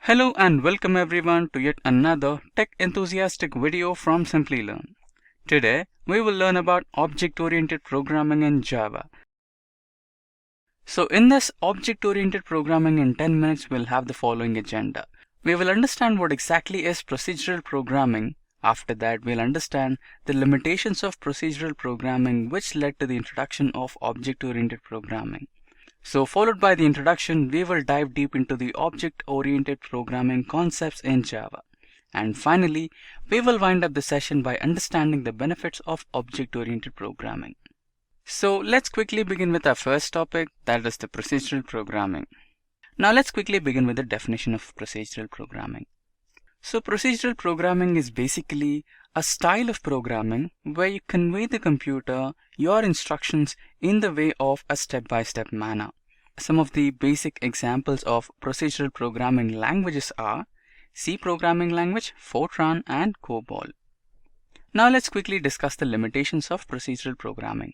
Hello and welcome everyone to yet another tech enthusiastic video from Simplilearn. Today we will learn about object-oriented programming in Java. So in this object-oriented programming in 10 minutes we'll have the following agenda. We will understand what exactly is procedural programming. After that we'll understand the limitations of procedural programming which led to the introduction of object-oriented programming. So followed by the introduction, we will dive deep into the object-oriented programming concepts in Java. And finally, we will wind up the session by understanding the benefits of object-oriented programming. So let's quickly begin with our first topic, that is the procedural programming. Now let's quickly begin with the definition of procedural programming. So procedural programming is basically a style of programming where you convey the computer your instructions in the way of a step-by-step manner. Some of the basic examples of procedural programming languages are C programming language, Fortran, and COBOL. Now let's quickly discuss the limitations of procedural programming.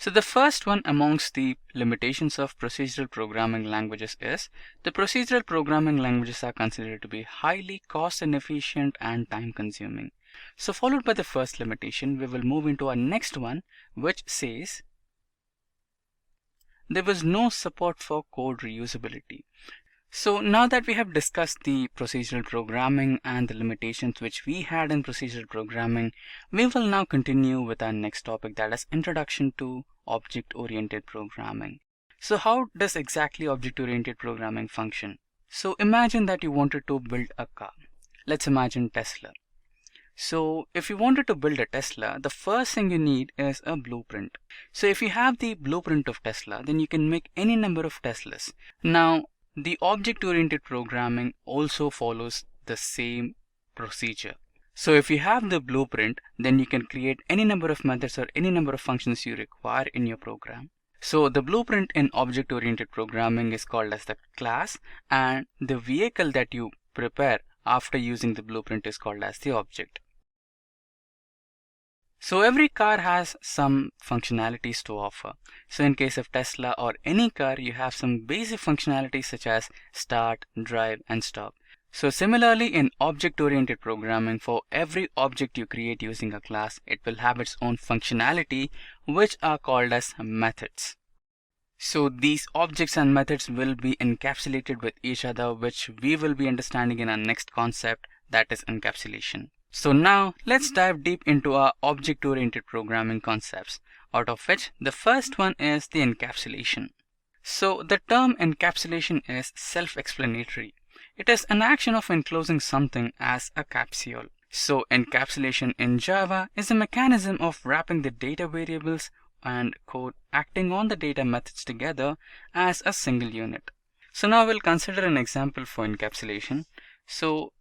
So the first one amongst the limitations of procedural programming languages is the procedural programming languages are considered to be highly cost inefficient and time consuming. So followed by the first limitation, we will move into our next one, which says there was no support for code reusability. So now that we have discussed the procedural programming and the limitations which we had in procedural programming, we will now continue with our next topic, that is introduction to object-oriented programming. So how does exactly object-oriented programming function? So imagine that you wanted to build a car. Let's imagine Tesla. So if you wanted to build a Tesla, the first thing you need is a blueprint. So if you have the blueprint of Tesla, then you can make any number of Teslas. Now, the object-oriented programming also follows the same procedure. So if you have the blueprint, then you can create any number of methods or any number of functions you require in your program. So the blueprint in object-oriented programming is called as the class, and the vehicle that you prepare after using the blueprint is called as the object. So every car has some functionalities to offer. So in case of Tesla or any car, you have some basic functionalities such as start, drive, and stop. So similarly in object-oriented programming, for every object you create using a class, it will have its own functionality, which are called as methods. So these objects and methods will be encapsulated with each other, which we will be understanding in our next concept, that is encapsulation. So now let's dive deep into our object-oriented programming concepts, out of which the first one is the encapsulation. So the term encapsulation is self-explanatory. It is an action of enclosing something as a capsule. So encapsulation in Java is a mechanism of wrapping the data variables and code acting on the data methods together as a single unit. So now we'll consider an example for encapsulation. So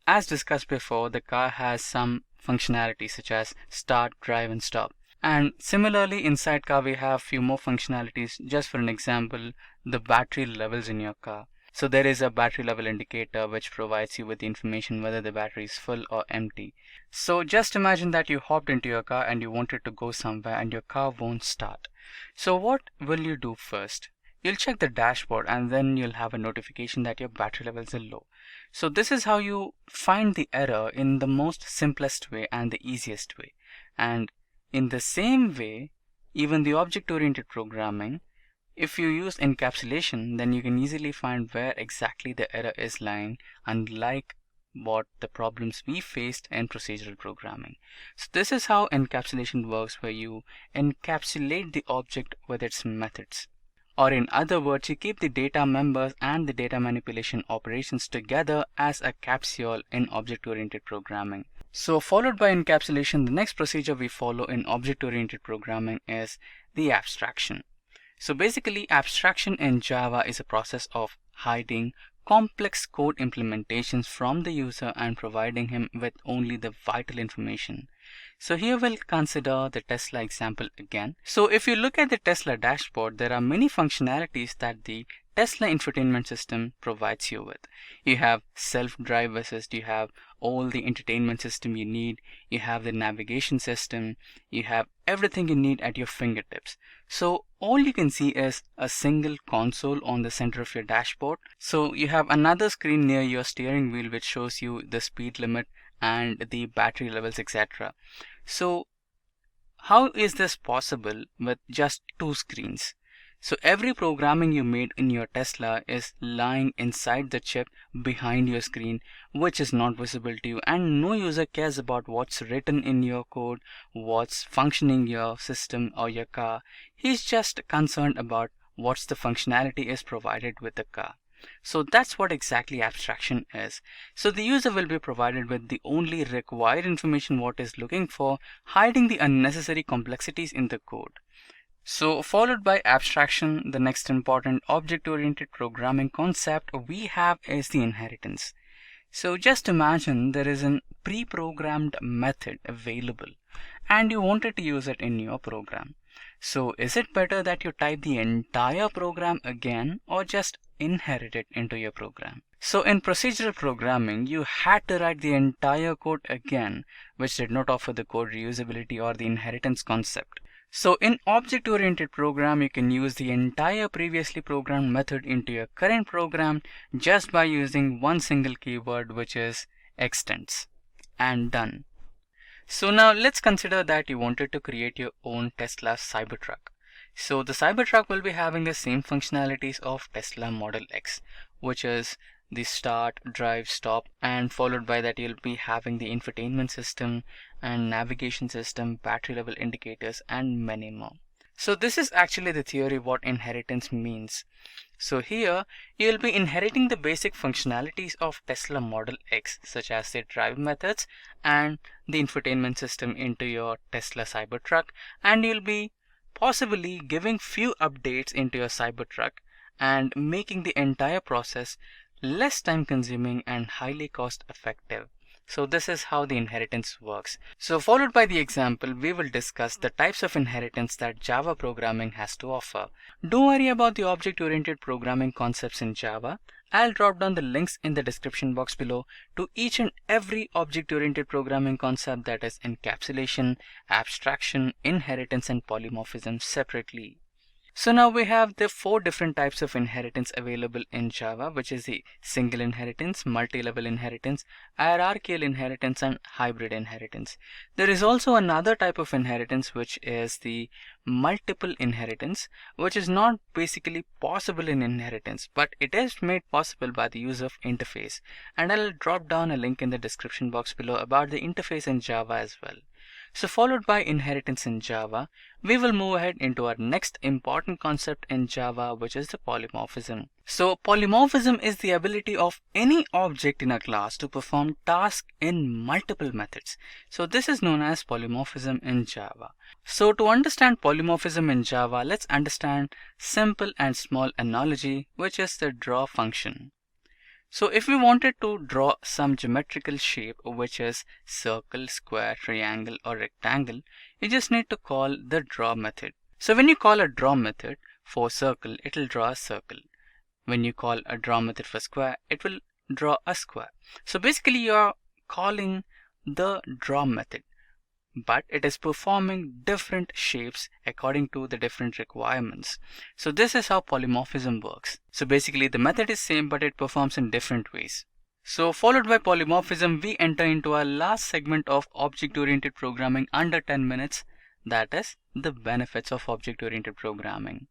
as discussed before, the car has some functionality such as start, drive, and stop. And similarly, inside car we have few more functionalities. Just for an example, the battery levels in your car. So there is a battery level indicator which provides you with the information whether the battery is full or empty. So just imagine that you hopped into your car and you wanted to go somewhere and your car won't start. So what will you do first? You'll check the dashboard and then you'll have a notification that your battery levels are low. So this is how you find the error in the most simplest way and the easiest way. And in the same way, even the object-oriented programming, if you use encapsulation, then you can easily find where exactly the error is lying, unlike what the problems we faced in procedural programming. So this is how encapsulation works, where you encapsulate the object with its methods. Or in other words, you keep the data members and the data manipulation operations together as a capsule in object-oriented programming. So followed by encapsulation, the next procedure we follow in object-oriented programming is the abstraction. So basically, abstraction in Java is a process of hiding complex code implementations from the user and providing him with only the vital information. So here we'll consider the Tesla example again. So if you look at the Tesla dashboard, there are many functionalities that the Tesla infotainment system provides you with. You have self-drive assist, you have all the entertainment system you need, you have the navigation system, you have everything you need at your fingertips. So all you can see is a single console on the center of your dashboard. So you have another screen near your steering wheel which shows you the speed limit and the battery levels, etc. So how is this possible with just two screens? So every programming you made in your Tesla is lying inside the chip behind your screen, which is not visible to you, and no user cares about what's written in your code, what's functioning your system or your car. He's just concerned about what's the functionality is provided with the car. So that's what exactly abstraction is. So the user will be provided with the only required information what is looking for, hiding the unnecessary complexities in the code. So followed by abstraction, the next important object-oriented programming concept we have is the inheritance. So just imagine there is a pre-programmed method available and you wanted to use it in your program. So is it better that you type the entire program again or just inherit it into your program? So in procedural programming, you had to write the entire code again, which did not offer the code reusability or the inheritance concept. So in object-oriented program, you can use the entire previously programmed method into your current program just by using one single keyword, which is extends, and done. So now let's consider that you wanted to create your own Tesla Cybertruck. So the Cybertruck will be having the same functionalities of Tesla Model X, which is the start, drive, stop, and followed by that you'll be having the infotainment system and navigation system, battery level indicators, and many more. So this is actually the theory what inheritance means. So here you'll be inheriting the basic functionalities of Tesla Model X, such as the drive methods and the infotainment system into your Tesla Cybertruck, and you'll be possibly giving few updates into your Cybertruck and making the entire process less time consuming and highly cost effective. So this is how the inheritance works. So followed by the example, we will discuss the types of inheritance that Java programming has to offer. Don't worry about the object-oriented programming concepts in Java. I'll drop down the links in the description box below to each and every object-oriented programming concept, that is encapsulation, abstraction, inheritance, and polymorphism separately. So now we have the 4 different types of inheritance available in Java, which is the single inheritance, multi-level inheritance, hierarchical inheritance, and hybrid inheritance. There is also another type of inheritance, which is the multiple inheritance, which is not basically possible in inheritance, but it is made possible by the use of interface. And I'll drop down a link in the description box below about the interface in Java as well. So followed by inheritance in Java, we will move ahead into our next important concept in Java, which is the polymorphism. So polymorphism is the ability of any object in a class to perform tasks in multiple methods. So this is known as polymorphism in Java. So to understand polymorphism in Java, let's understand simple and small analogy, which is the draw function. So if we wanted to draw some geometrical shape, which is circle, square, triangle, or rectangle, you just need to call the draw method. So when you call a draw method for circle, it will draw a circle. When you call a draw method for square, it will draw a square. So basically you are calling the draw method, but it is performing different shapes according to the different requirements. So this is how polymorphism works. So basically the method is same, but it performs in different ways. So followed by polymorphism, we enter into our last segment of object-oriented programming under 10 minutes. That is the benefits of object-oriented programming.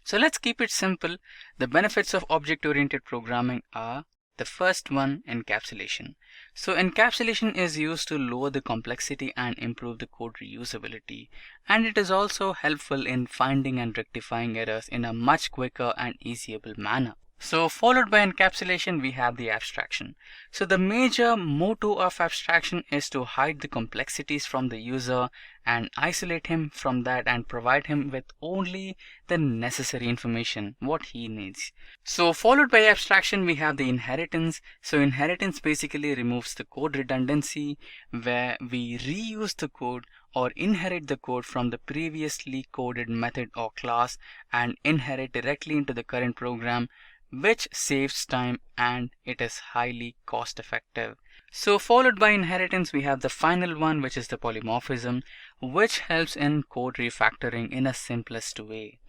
So let's keep it simple. The benefits of object-oriented programming are: the first one, encapsulation. So encapsulation is used to lower the complexity and improve the code reusability, and it is also helpful in finding and rectifying errors in a much quicker and easier manner. So followed by encapsulation, we have the abstraction. So the major motto of abstraction is to hide the complexities from the user and isolate him from that and provide him with only the necessary information what he needs. So followed by abstraction, we have the inheritance. So inheritance basically removes the code redundancy, where we reuse the code or inherit the code from the previously coded method or class and inherit directly into the current program which saves time and it is highly cost effective. So followed by inheritance, we have the final one, which is the polymorphism, which helps in code refactoring in a simplest way.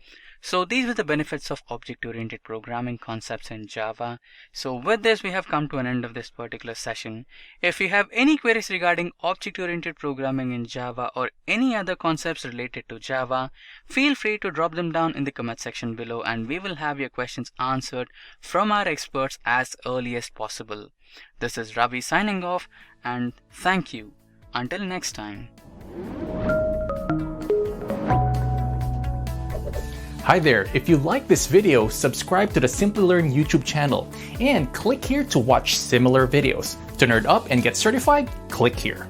So these were the benefits of object-oriented programming concepts in Java. So with this, we have come to an end of this particular session. If you have any queries regarding object-oriented programming in Java or any other concepts related to Java, feel free to drop them down in the comment section below, and we will have your questions answered from our experts as early as possible. This is Ravi signing off, and thank you. Until next time. Hi there, if you like this video, subscribe to the Simplilearn YouTube channel and click here to watch similar videos. To nerd up and get certified, click here.